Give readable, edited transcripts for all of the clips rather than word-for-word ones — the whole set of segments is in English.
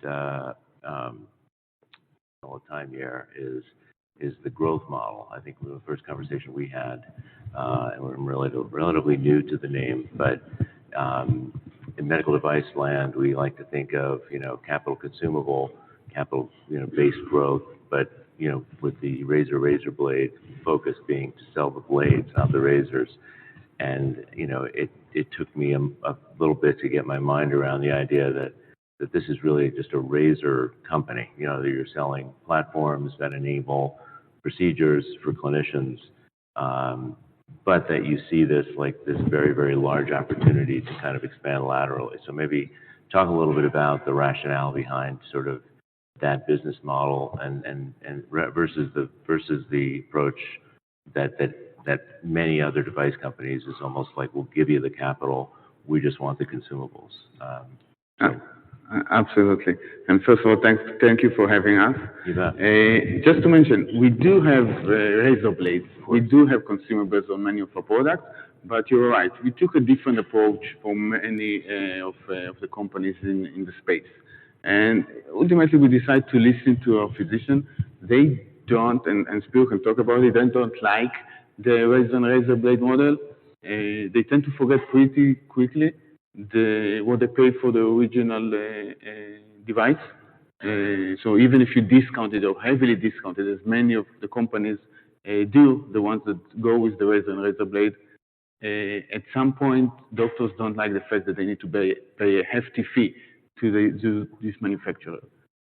and all the time here is the growth model. I think the first conversation we had, and we're relatively new to the name, but in medical device land, we like to think of, capital consumable, capital, based growth, but, with the razor blade focus being to sell the blades, not the razors. And, it took me a little bit to get my mind around the idea that this is really just a razor company, that you're selling platforms that enable procedures for clinicians, but that you see this very, very large opportunity to kind of expand laterally. So maybe talk a little bit about the rationale behind sort of that business model and versus the approach that many other device companies is almost like, we'll give you the capital, we just want the consumables. Absolutely. And first of all, thank you for having us. You bet. Just to mention, we do have razor blades. We do have consumables on many of our products, but you're right. We took a different approach from many of the companies in the space. And ultimately, we decided to listen to our physician. They don't, and Spiro can talk about it, they don't like the razor blade model. They tend to forget pretty quickly what they pay for the original device. So even if you discount it or heavily discount it, as many of the companies do, the ones that go with the razor blade, at some point, doctors don't like the fact that they need to pay a hefty fee to this manufacturer.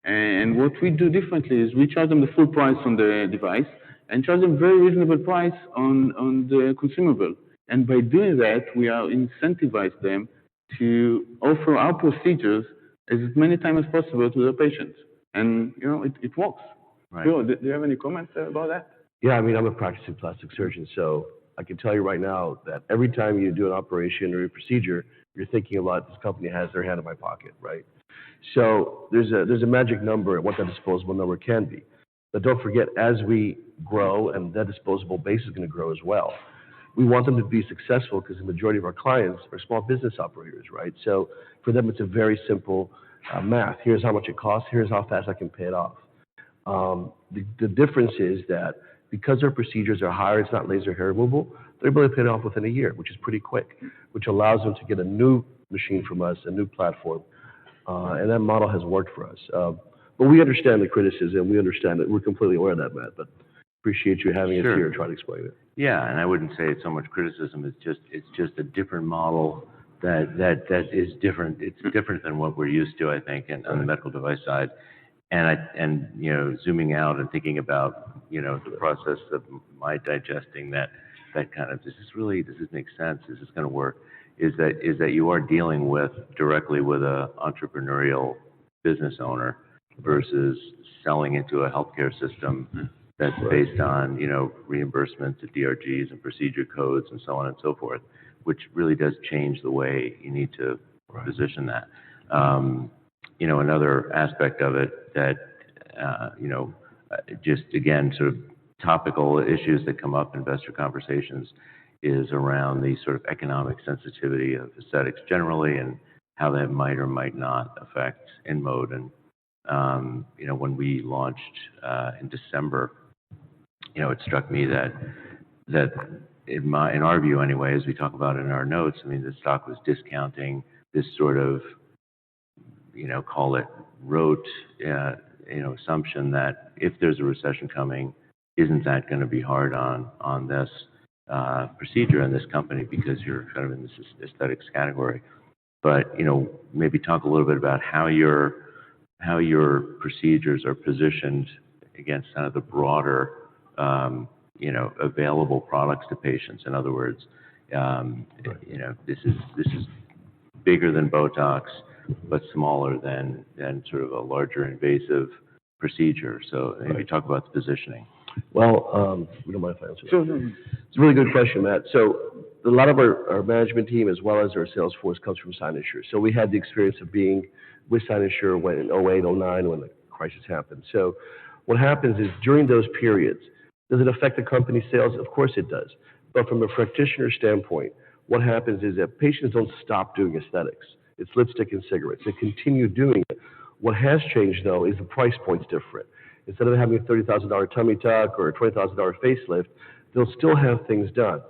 And what we do differently is we charge them the full price on the device and charge them very reasonable price on the consumable. And by doing that, we are incentivize them to offer our procedures as many times as possible to the patients. And, it works. Right. Joe, do you have any comments about that? Yeah, I mean, I'm a practicing plastic surgeon, so I can tell you right now that every time you do an operation or a procedure, you're thinking about this company has their hand in my pocket, right? So there's a magic number at what that disposable number can be. But don't forget, as we grow, and that disposable base is going to grow as well, we want them to be successful because the majority of our clients are small business operators, right? So for them, it's a very simple math. Here's how much it costs. Here's how fast I can pay it off. The difference is that because our procedures are higher, it's not laser hair removal, they're able to pay it off within a year, which is pretty quick, which allows them to get a new machine from us, a new platform. And that model has worked for us. But we understand the criticism. We understand it. We're completely aware of that, Matt. But appreciate you having us here and trying to explain it. Yeah, and I wouldn't say it's so much criticism. It's just a different model that is different. It's different than what we're used to, I think, on the medical device side. And zooming out and thinking about the process of my digesting that kind of, does this make sense? Is this going to work? Is that you are dealing directly with a entrepreneurial business owner versus selling into a healthcare system that's based on reimbursements to DRGs and procedure codes and so on and so forth, which really does change the way you need to position that. Another aspect of it that just again sort of topical issues that come up in investor conversations is around the sort of economic sensitivity of aesthetics generally and how that might or might not affect InMode. And when we launched in December, it struck me that in our view anyway, as we talk about in our notes, I mean, the stock was discounting this sort of call it rote assumption that if there's a recession coming, isn't that going to be hard on this procedure and this company because you're kind of in this aesthetics category. But maybe talk a little bit about how your procedures are positioned against kind of the broader available products to patients. In other words, this is bigger than Botox, but smaller than sort of a larger invasive procedure. So maybe talk about the positioning. Well, we don't mind if I answer that. Sure. It's a really good question, Matt. So a lot of our management team as well as our sales force comes from Cynosure. So we had the experience of being with Cynosure when in 08, 09 when the crisis happened. So what happens is during those periods, does it affect the company's sales? Of course it does. But from a practitioner standpoint, what happens is that patients don't stop doing aesthetics. It's lipstick and cigarettes. They continue doing it What has changed, though, is the price point's different. Instead of having a $30,000 tummy tuck or a $20,000 facelift, they'll still have things done.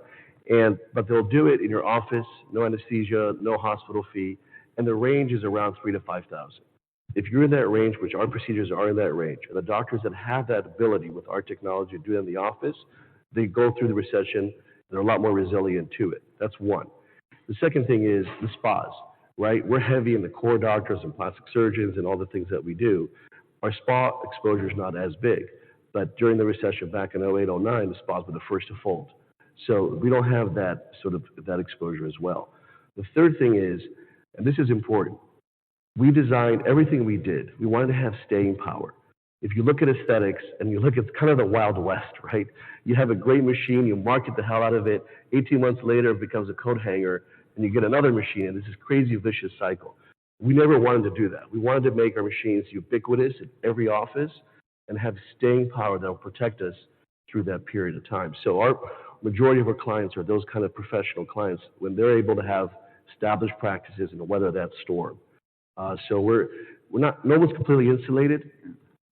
But they'll do it in your office, no anesthesia, no hospital fee, and the range is around $3,000 to $5,000. If you're in that range, which our procedures are in that range, and the doctors that have that ability with our technology to do it in the office, they go through the recession, they're a lot more resilient to it. That's one. The second thing is the spas, right? We're heavy in the core doctors and plastic surgeons and all the things that we do. Our spa exposure is not as big, but during the recession back in 08, 09, the spas were the first to fold. So we don't have that that exposure as well. The third thing is, and this is important, we designed everything we did. We wanted to have staying power. If you look at aesthetics and you look at kind of the Wild West, right? You have a great machine, you market the hell out of it. 18 months later, it becomes a coat hanger, and you get another machine, and this is crazy vicious cycle. We never wanted to do that. We wanted to make our machines ubiquitous in every office and have staying power that will protect us through that period of time. So our majority of our clients are those kind of professional clients when they're able to have established practices and weather that storm. So we're not, no one's completely insulated,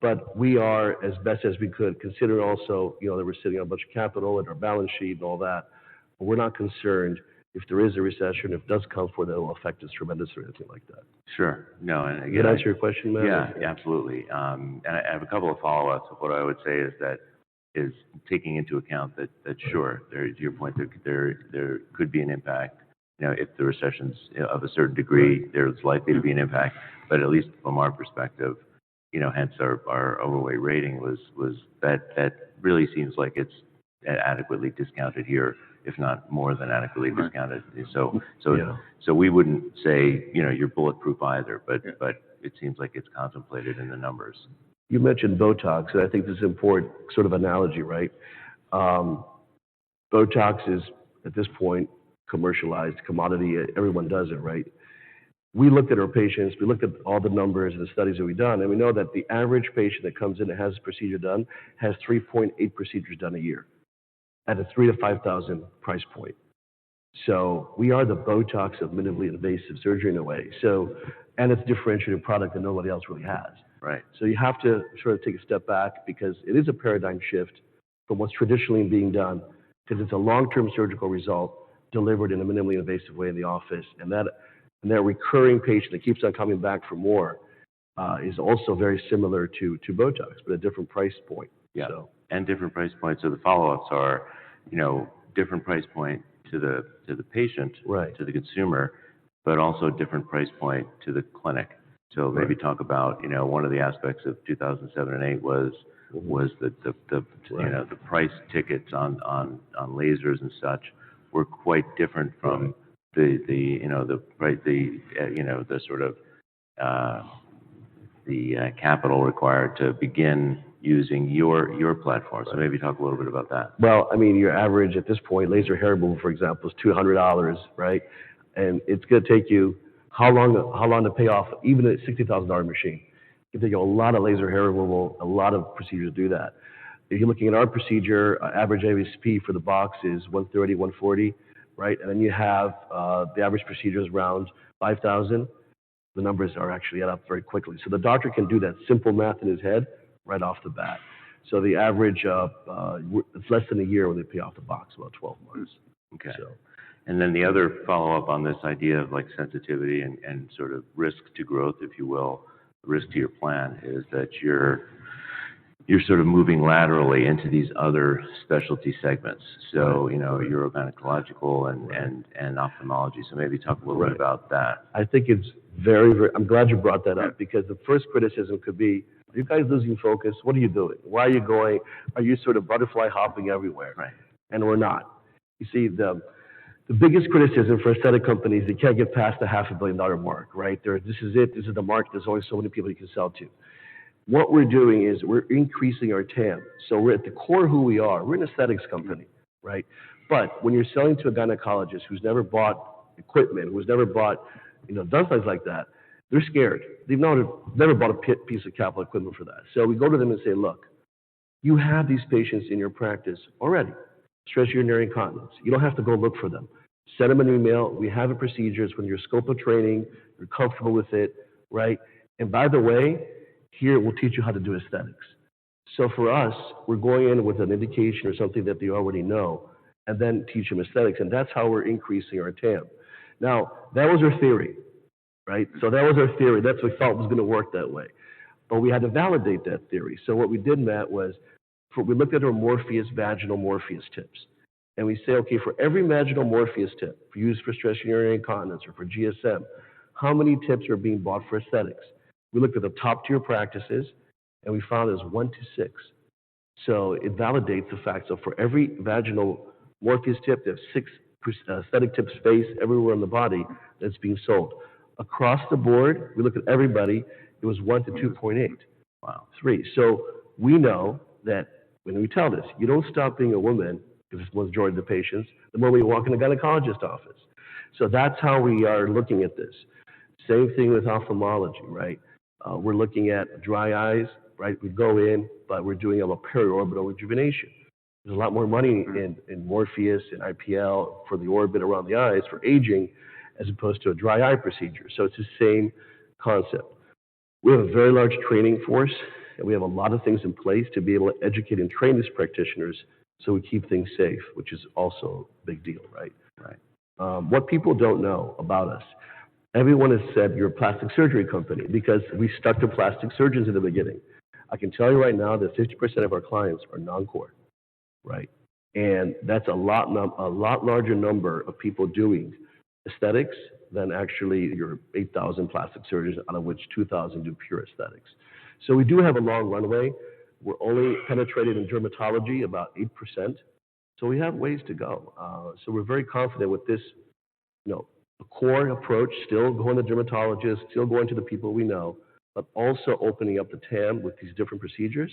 but we are as best as we could, considering also, that we're sitting on a bunch of capital and our balance sheet and all that. But we're not concerned if there is a recession, if it does come forth, that it will affect us tremendously or anything like that. Sure. No, and again, did I answer your question, Matt? Yeah, absolutely. And I have a couple of follow-ups. What I would say is that is taking into account that sure, to your point, there could be an impact. If the recession's of a certain degree, there's likely to be an impact. But at least from our perspective, hence our overweight rating was that really seems like it's adequately discounted here, if not more than adequately discounted. So we wouldn't say you're bulletproof either, but it seems like it's contemplated in the numbers. You mentioned Botox, and I think this is an important sort of analogy, right? Botox is, at this point, commercialized commodity. Everyone does it, right? We looked at our patients, we looked at all the numbers and the studies that we've done, and we know that the average patient that comes in and has a procedure done has 3.8 procedures done a year at a $3,000 to $5,000 price point. So we are the Botox of minimally invasive surgery in a way. And it's a differentiated product that nobody else really has. Right. So you have to sort of take a step back because it is a paradigm shift from what's traditionally being done, because it's a long-term surgical result delivered in a minimally invasive way in the office. And that recurring patient that keeps on coming back for more is also very similar to Botox, but a different price point. Yeah, so. And different price points. So the follow-ups are, different price point to the patient, right, to the consumer, but also a different price point to the clinic. So maybe talk about, one of the aspects of 2007 and 8 was the price tickets on lasers and such were quite different from the capital required to begin using your platform. So maybe talk a little bit about that. Well, I mean, your average at this point, laser hair removal, for example, is $200, right? And it's going to take you how long to pay off even a $60,000 machine? It can take you a lot of laser hair removal, a lot of procedures to do that. If you're looking at our procedure, average ASP for the box is $130, $140, right? And then you have the average procedure is around $5,000. The numbers are actually add up very quickly. So the doctor can do that simple math in his head right off the bat. So the average, it's less than a year when they pay off the box, about 12 months. Okay. So. And then the other follow-up on this idea of like sensitivity and sort of risk to growth, if you will, risk to your plan, is that you're sort of moving laterally into these other specialty segments. So, urogynecological and ophthalmology. So maybe talk a little bit about that. I think it's very, very, I'm glad you brought that up, because the first criticism could be, are you guys losing focus? What are you doing? Why are you going? Are you sort of butterfly hopping everywhere? Right. And we're not. You see, the biggest criticism for aesthetic companies, they can't get past the $500 million mark, right? This is it. This is the market. There's only so many people you can sell to. What we're doing is we're increasing our TAM. So we're at the core of who we are. We're an aesthetics company, right? But when you're selling to a gynecologist who's never bought equipment, who's never bought, done things like that, they're scared. They've never bought a piece of capital equipment for that. So we go to them and say, look, you have these patients in your practice already. Stress urinary incontinence. You don't have to go look for them. Send them an email. We have a procedure. It's when your scope of training, you're comfortable with it, right? And by the way, here we'll teach you how to do aesthetics. So for us, we're going in with an indication or something that they already know, and then teach them aesthetics. And that's how we're increasing our TAM. Now, that was our theory, right? So that was our theory. That's what we thought was going to work that way. But we had to validate that theory. So what we did, Matt, was we looked at our Morpheus, vaginal Morpheus tips. And we say, okay, for every vaginal Morpheus tip used for stress urinary incontinence or for GSM, how many tips are being bought for aesthetics? We looked at the top tier practices, and we found there's 1 to 6. So it validates the fact. So for every vaginal Morpheus tip, there's 6 aesthetic tip space everywhere in the body that's being sold. Across the board, we looked at everybody, it was 1 to 2.8. Wow. 3. So we know that when we tell this, you don't stop being a woman, because it's the majority of the patients, the moment you walk in the gynecologist's office. So that's how we are looking at this. Same thing with ophthalmology, right? We're looking at dry eyes, right? We go in, but we're doing a periorbital rejuvenation. There's a lot more money in Morpheus and IPL for the orbit around the eyes for aging as opposed to a dry eye procedure. So it's the same concept. We have a very large training force, and we have a lot of things in place to be able to educate and train these practitioners so we keep things safe, which is also a big deal, right? Right. What people don't know about us, everyone has said you're a plastic surgery company because we stuck to plastic surgeons in the beginning. I can tell you right now that 50% of our clients are non-core, right? And that's a lot larger number of people doing aesthetics than actually your 8,000 plastic surgeons, out of which 2,000 do pure aesthetics. So we do have a long runway. We're only penetrated in dermatology about 8%. So we have ways to go. So we're very confident with this, a core approach, still going to dermatologists, still going to the people we know, but also opening up the TAM with these different procedures.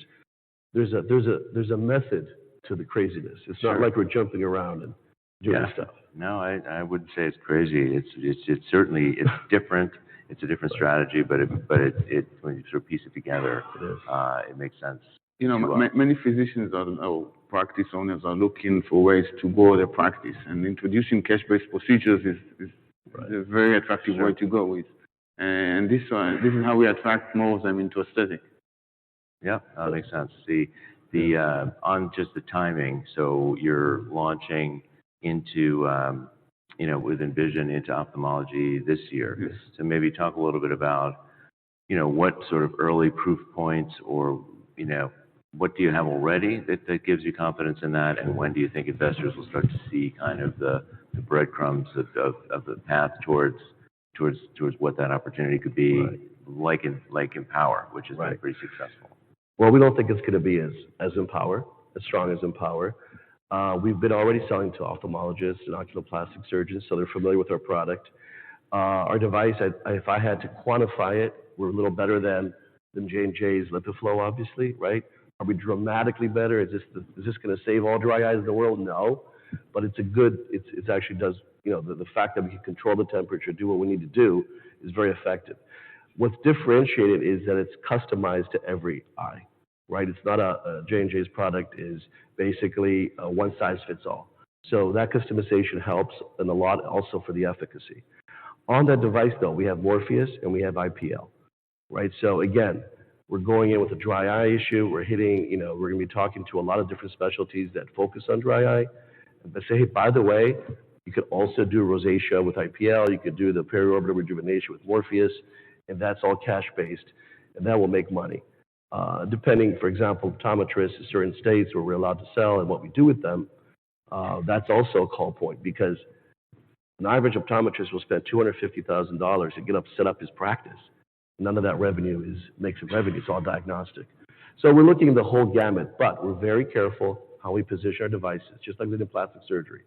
There's a method to the craziness. It's not like we're jumping around and doing stuff. No, I wouldn't say it's crazy. It's certainly different. It's a different strategy, but when you sort of piece it together, it makes sense. Many physicians or practice owners are looking for ways to grow their practice, and introducing cash-based procedures is a very attractive way to go with. And this is how we attract more of them into aesthetic. Yeah, that makes sense. On just the timing, so you're launching into, with Envision into ophthalmology this year. Yes. So maybe talk a little bit about, what sort of early proof points or, what do you have already that gives you confidence in that? And when do you think investors will start to see kind of the breadcrumbs of the path towards what that opportunity could be, like in Power, which has been pretty successful? Well, we don't think it's going to be as strong as Empower. We've been already selling to ophthalmologists and oculoplastic surgeons, so they're familiar with our product. Our device, if I had to quantify it, we're a little better than J&J's LipiFlow, obviously, right? Are we dramatically better? Is this going to save all dry eyes in the world? No, but it actually does, the fact that we can control the temperature, do what we need to do is very effective. What's differentiated is that it's customized to every eye, right? It's not J&J's product is basically a one size fits all. So that customization helps and a lot also for the efficacy. On that device, though, we have Morpheus and we have IPL, right? So again, we're going in with a dry eye issue. We're hitting, we're going to be talking to a lot of different specialties that focus on dry eye. But say, hey, by the way, you could also do rosacea with IPL. You could do the periorbital rejuvenation with Morpheus, and that's all cash-based, and that will make money. Depending, for example, optometrists in certain states where we're allowed to sell and what we do with them, that's also a call point because an average optometrist will spend $250,000 to set up his practice. None of that revenue makes it revenue. It's all diagnostic. So we're looking at the whole gamut, but we're very careful how we position our devices, just like we did in plastic surgery.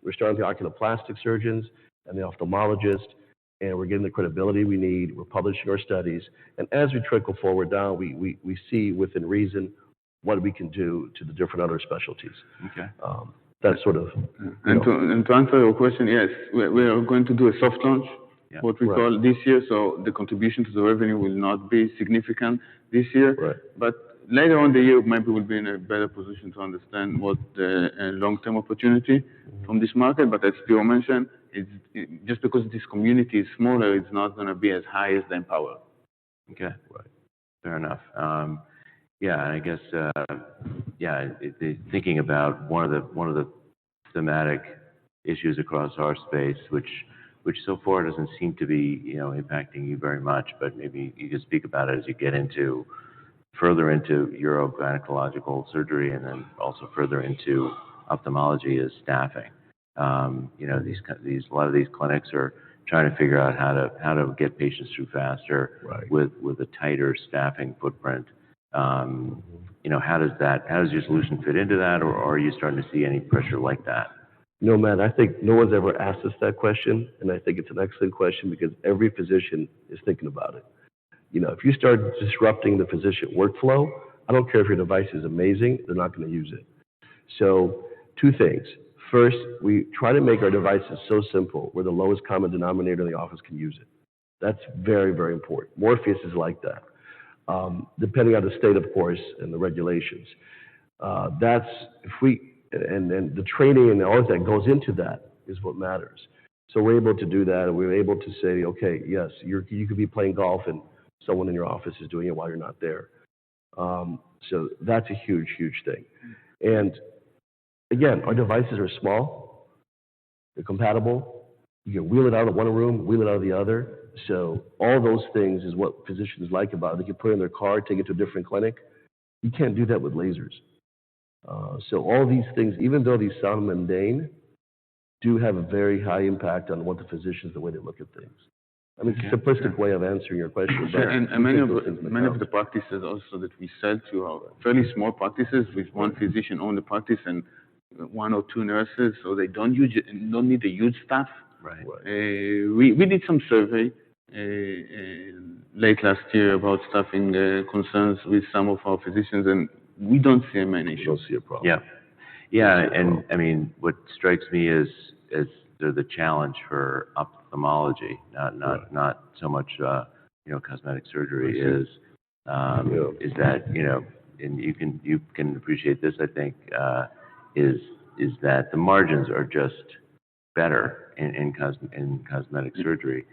We're starting with the oculoplastic surgeons and the ophthalmologist, and we're getting the credibility we need. We're publishing our studies. And as we trickle forward down, we see within reason what we can do to the different other specialties. Okay. That's sort of... And to answer your question, yes, we are going to do a soft launch, what we call this year. So the contribution to the revenue will not be significant this year. Right. But later on in the year, maybe we'll be in a better position to understand what the long-term opportunity from this market. But as Spiro mentioned, just because this community is smaller, it's not going to be as high as the Empower. Okay. Right. Fair enough. Yeah, and I guess thinking about one of the thematic issues across our space, which so far doesn't seem to be impacting you very much, but maybe you could speak about it as you get further into urogynecological surgery and then also further into ophthalmology is staffing. A lot of these clinics are trying to figure out how to get patients through faster Right. with a tighter staffing footprint. How does your solution fit into that, or are you starting to see any pressure like that? No, man, I think no one's ever asked us that question, and I think it's an excellent question because every physician is thinking about it. If you start disrupting the physician workflow, I don't care if your device is amazing, they're not going to use it. So, two things. First, we try to make our devices so simple where the lowest common denominator in the office can use it. That's very, very important. Morpheus is like that, depending on the state, of course, and the regulations. And the training and all that goes into that is what matters. So we're able to do that, and we're able to say, okay, yes, you could be playing golf and someone in your office is doing it while you're not there. So that's a huge, huge thing. And again, our devices are small, they're compatible. You can wheel it out of one room, wheel it out of the other. So all those things is what physicians like about it. They can put it in their car, take it to a different clinic. You can't do that with lasers. So all these things, even though these sound mundane, do have a very high impact on what the physicians, the way they look at things. I mean, it's a simplistic way of answering your question. Sure. And many of the practices also that we sell to are fairly small practices with one physician own the practice and one or two nurses, so they don't need a huge staff. Right. We did some survey late last year about staffing concerns with some of our physicians, and we don't see many issues. You don't see a problem. Yeah, and I mean, what strikes me is the challenge for ophthalmology, not so much cosmetic surgery is that and you can appreciate this, I think, is that the margins are just better in cosmetic surgery.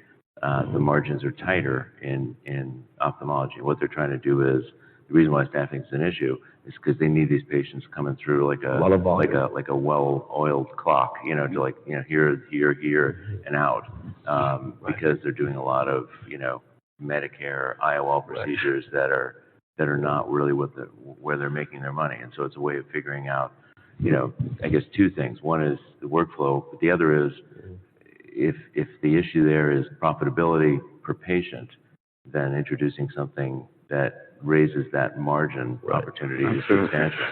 The margins are tighter in ophthalmology. What they're trying to do is, the reason why staffing is an issue is because they need these patients coming through like a well-oiled clock, to here and out, because they're doing a lot of Medicare IOL procedures that are not really where they're making their money, and so it's a way of figuring out, I guess two things. One is the workflow, but the other is if the issue there is profitability per patient, then introducing something that raises that margin opportunity is substantial.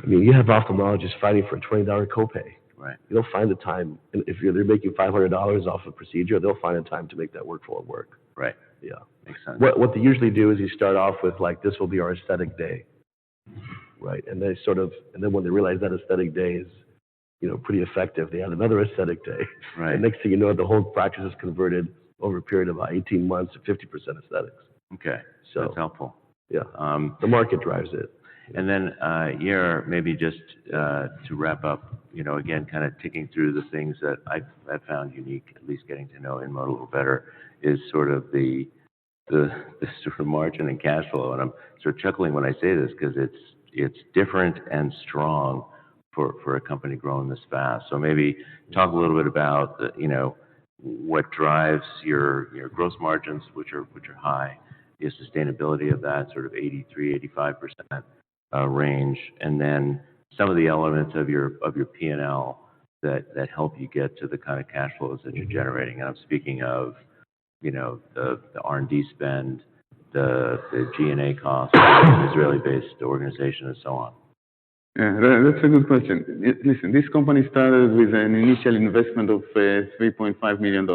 I mean, you have ophthalmologists fighting for a $20 copay. Right. They'll find the time, and if they're making $500 off a procedure, they'll find the time to make that workflow work. Right. Yeah. Makes sense. What they usually do is you start off with this will be our aesthetic day, right? And then when they realize that aesthetic day is, pretty effective, they add another aesthetic day. Right. And next thing you know, the whole practice is converted over a period of about 18 months to 50% aesthetics. Okay. So that's helpful. Yeah. The market drives it. And then, Yair, maybe just to wrap up, again, kind of ticking through the things that I've found unique, at least getting to know InMode a little better, is sort of the sort of margin and cash flow. And I'm sort of chuckling when I say this because it's different and strong for a company growing this fast. So maybe talk a little bit about what drives your gross margins, which are high, the sustainability of that sort of 83-85% range, and then some of the elements of your P&L that help you get to the kind of cash flows that you're generating. And I'm speaking of the R&D spend, the G&A costs, the Israeli-based organization, and so on. Yeah, that's a good question. Listen, this company started with an initial investment of $3.5 million.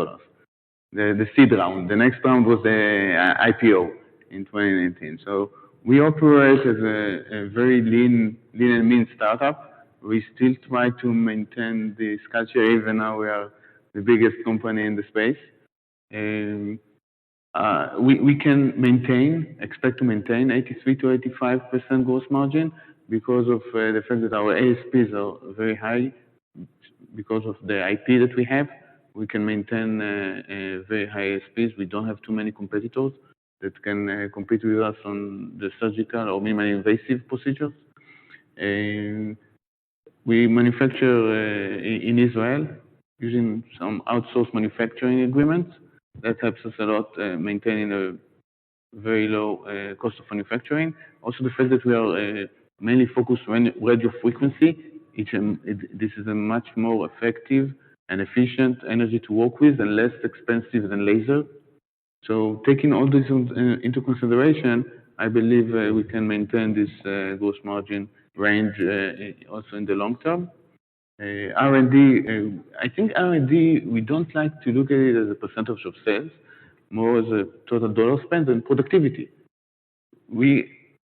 The seed round. The next round was the IPO in 2019. So we operate as a very lean and mean startup. We still try to maintain this culture, even now we are the biggest company in the space. We can expect to maintain 83-85% gross margin because of the fact that our ASPs are very high. Because of the IP that we have, we can maintain very high ASPs. We don't have too many competitors. that can compete with us on the surgical or minimally invasive procedures. We manufacture in Israel using some outsourced manufacturing agreements. That helps us a lot maintaining a very low cost of manufacturing. Also, the fact that we are mainly focused on radio frequency, this is a much more effective and efficient energy to work with and less expensive than laser. So taking all this into consideration, I believe we can maintain this gross margin range also in the long term. R&D, I think R&D, we don't like to look at it as a percentage of sales, more as a total dollar spend and productivity. We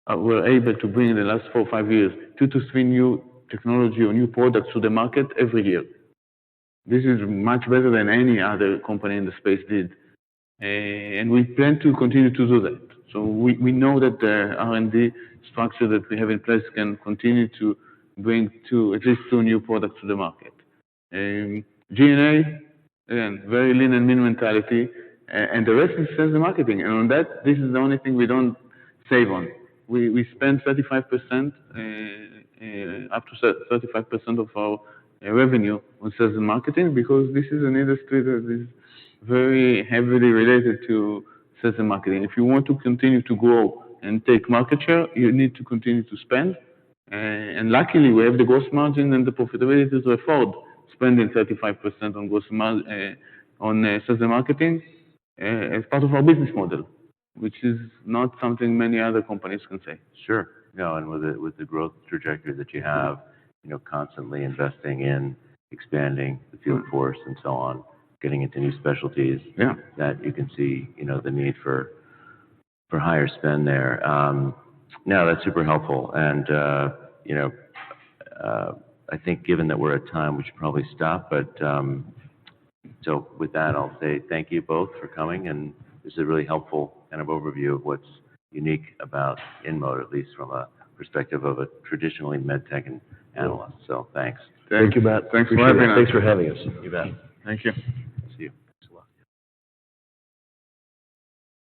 were able to bring in the last 4 or 5 years 2 to 3 new technology or new products to the market every year. This is much better than any other company in the space did. And we plan to continue to do that. So we know that the R&D structure that we have in place can continue to bring at least 2 new products to the market. G&A, again, very lean and mean mentality, and the rest is sales and marketing. And on that, this is the only thing we don't save on. We spend 35%, up to 35% of our revenue on sales and marketing because this is an industry that is very heavily related to sales and marketing. If you want to continue to grow and take market share, you need to continue to spend. And luckily, we have the gross margin and the profitability to afford spending 35% on gross margin on sales and marketing as part of our business model, which is not something many other companies can say. Sure. No, and with the growth trajectory that you have, constantly investing in expanding the field force and so on, getting into new specialties, that you can see, the need for higher spend there. No, that's super helpful. And, I think given that we're at time, we should probably stop. But so with that, I'll say thank you both for coming. And this is a really helpful kind of overview of what's unique about InMode, at least from a perspective of a traditionally medtech analyst. So thanks. Thank you, Matt. Thanks for having us. You bet. Thank you.